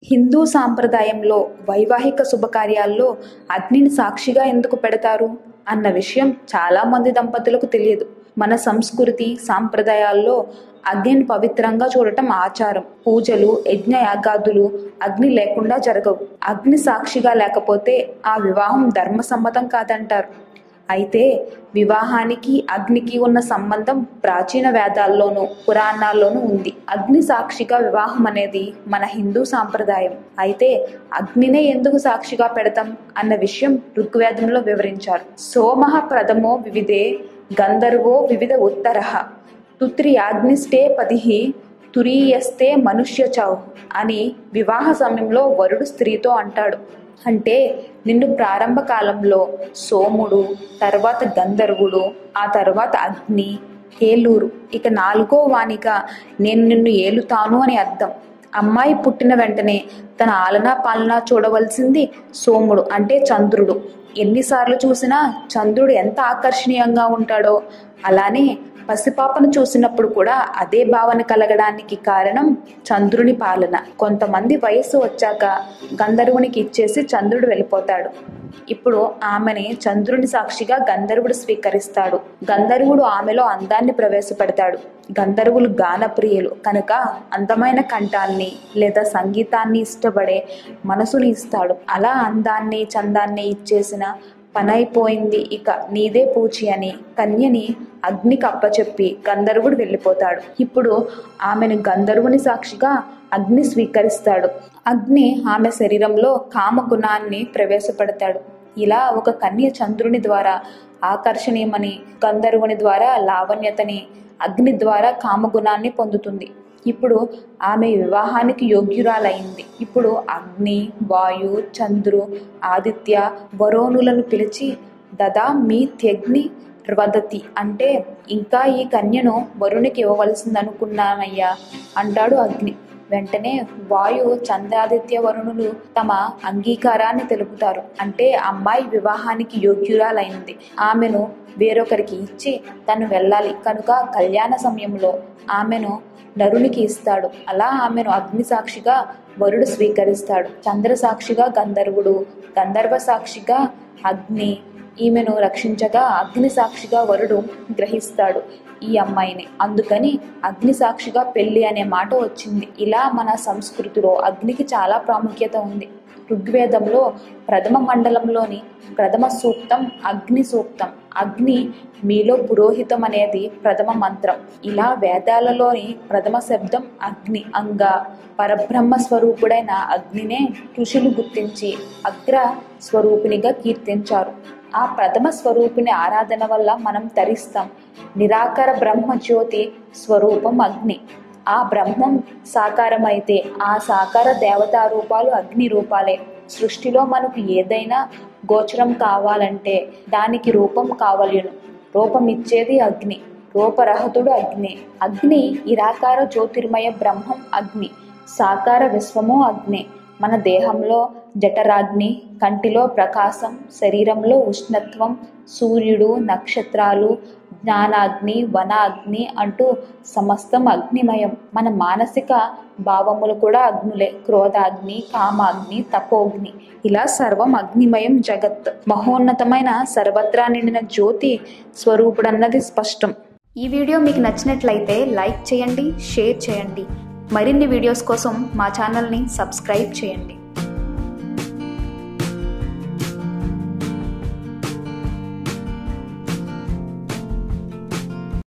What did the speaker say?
హిందూ సాంప్రదాయంలో వైవాహిక శుభకార్యాల్లో అగ్నిని సాక్షిగా ఎందుకు పెడతారు అన్న విషయం చాలామంది దంపతులకు తెలియదు. మన సంస్కృతి సాంప్రదాయాల్లో అగ్నిని పవిత్రంగా చూడటం ఆచారం. పూజలు, యజ్ఞయాగాదులు అగ్ని లేకుండా జరగవు. అగ్ని సాక్షిగా లేకపోతే ఆ వివాహం ధర్మసమ్మతం కాదంటారు. అయితే వివాహానికి అగ్నికి ఉన్న సంబంధం ప్రాచీన వేదాల్లోనూ పురాణాల్లోనూ ఉంది. అగ్ని సాక్షిగా వివాహం అనేది మన హిందూ సాంప్రదాయం. అయితే అగ్నినే ఎందుకు సాక్షిగా పెడతాం అన్న విషయం ఋగ్వేదంలో వివరించారు. సోమః ప్రథమో వివిధే గంధర్వో వివిధ ఉత్తరః తుత్రియాగ్నిష్టే పతిః తురీయస్తే మనుష్యచౌ అని వివాహ సమయంలో వరుడు స్త్రీతో అంటాడు. అంటే నిన్ను ప్రారంభ కాలంలో సోముడు, తర్వాత గంధర్వుడు, ఆ తర్వాత అగ్ని, ఏలూరు, ఇక నాలుగో వానిగా నేను నిన్ను ఏలుతాను అని అర్థం. అమ్మాయి పుట్టిన వెంటనే తన ఆలనా పాలనా చూడవలసింది సోముడు అంటే చంద్రుడు. ఎన్నిసార్లు చూసినా చంద్రుడు ఎంత ఆకర్షణీయంగా ఉంటాడో అలానే పసిపాపను చూసినప్పుడు కూడా అదే భావన కలగడానికి కారణం చంద్రుని పాలన. కొంతమంది వయస్సు వచ్చాక గంధర్వునికి ఇచ్చేసి చంద్రుడు వెళ్ళిపోతాడు. ఇప్పుడు ఆమెని చంద్రుని సాక్షిగా గంధర్వుడు స్వీకరిస్తాడు. గంధర్వుడు ఆమెలో అందాన్ని ప్రవేశపెడతాడు. గంధర్వులు గానప్రియులు కనుక అందమైన కంఠాన్ని లేదా సంగీతాన్ని ఇష్టపడే మనసుని ఇస్తాడు. అలా అందాన్ని చందాన్ని ఇచ్చేసిన పనైపోయింది, ఇక నీదే పూచి అని కన్యని అగ్నికి అప్పచెప్పి గంధర్వుడు వెళ్ళిపోతాడు. ఇప్పుడు ఆమెను గంధర్వుని సాక్షిగా అగ్ని స్వీకరిస్తాడు. అగ్ని ఆమె శరీరంలో కామగుణాన్ని ప్రవేశపెడతాడు. ఇలా ఒక కన్య చంద్రుని ద్వారా ఆకర్షణీయమని, గంధర్వుని ద్వారా లావణ్యతని, అగ్ని ద్వారా కామగుణాన్ని పొందుతుంది. ఇప్పుడు ఆమె వివాహానికి యోగ్యురాలైంది. ఇప్పుడు అగ్ని, వాయు, చంద్రు, ఆదిత్య, వరుణులను పిలిచి దదా మీ త్యగ్ని వదతి అంటే ఇంకా ఈ కన్యను వరునికి ఇవ్వవలసిందనుకున్నానయ్యా అంటాడు అగ్ని. వెంటనే వాయు, చంద్రాదిత్య, వరుణులు తమ అంగీకారాన్ని తెలుపుతారు. అంటే అమ్మాయి వివాహానికి యోగ్యురాలైంది. ఆమెను వేరొకరికి ఇచ్చి తను వెళ్ళాలి కనుక కళ్యాణ సమయంలో ఆమెను నరునికి ఇస్తాడు. అలా ఆమెను అగ్ని సాక్షిగా వరుడు స్వీకరిస్తాడు. చంద్ర సాక్షిగా గంధర్వుడు, గంధర్వ సాక్షిగా అగ్ని ఈమెను రక్షించగా అగ్ని సాక్షిగా వరుడు గ్రహిస్తాడు ఈ అమ్మాయిని. అందుకని అగ్ని సాక్షిగా పెళ్లి అనే మాట వచ్చింది. ఇలా మన సంస్కృతిలో అగ్నికి చాలా ప్రాముఖ్యత ఉంది. ఋగ్వేదంలో ప్రథమ మండలంలోని ప్రథమ సూక్తం అగ్ని సూక్తం. అగ్ని మీలో పురోహితం అనేది ప్రథమ మంత్రం. ఇలా వేదాలలోని ప్రథమ శబ్దం అగ్ని. అంగా పరబ్రహ్మ స్వరూపుడైన అగ్నినే ఋషులు గుర్తించి అగ్ర స్వరూపినిగా కీర్తించారు. ఆ ప్రథమ స్వరూపిణి ఆరాధన వల్ల మనం తరిస్తాం. నిరాకార బ్రహ్మ జ్యోతి స్వరూపం అగ్ని. ఆ బ్రహ్మం సాకారమైతే ఆ సాకార దేవతా రూపాలు అగ్ని రూపాలే. సృష్టిలో మనకు ఏదైనా గోచరం కావాలంటే దానికి రూపం కావలెను. రూపం ఇచ్చేది అగ్ని. రూపరహితుడు అగ్ని. అగ్ని నిరాకార జ్యోతిర్మయ బ్రహ్మం అగ్ని. సాకార విశ్వము అగ్ని. మన దేహంలో జఠరాగ్ని, కంటిలో ప్రకాశం, శరీరంలో ఉష్ణత్వం, సూర్యుడు, నక్షత్రాలు, జ్ఞానాగ్ని, వనాగ్ని అంటూ సమస్తం అగ్నిమయం. మన మానసిక భావములు కూడా అగ్నులే. క్రోధాగ్ని, కామాగ్ని, తపోగ్ని, ఇలా సర్వం అగ్నిమయం జగత్. మహోన్నతమైన సర్వత్రా నిండిన జ్యోతి స్వరూపుడన్నది స్పష్టం. ఈ వీడియో మీకు నచ్చినట్లయితే లైక్ చేయండి, షేర్ చేయండి. మరిన్ని వీడియోస్ కోసం మా ఛానల్ని సబ్స్క్రైబ్ చేయండి.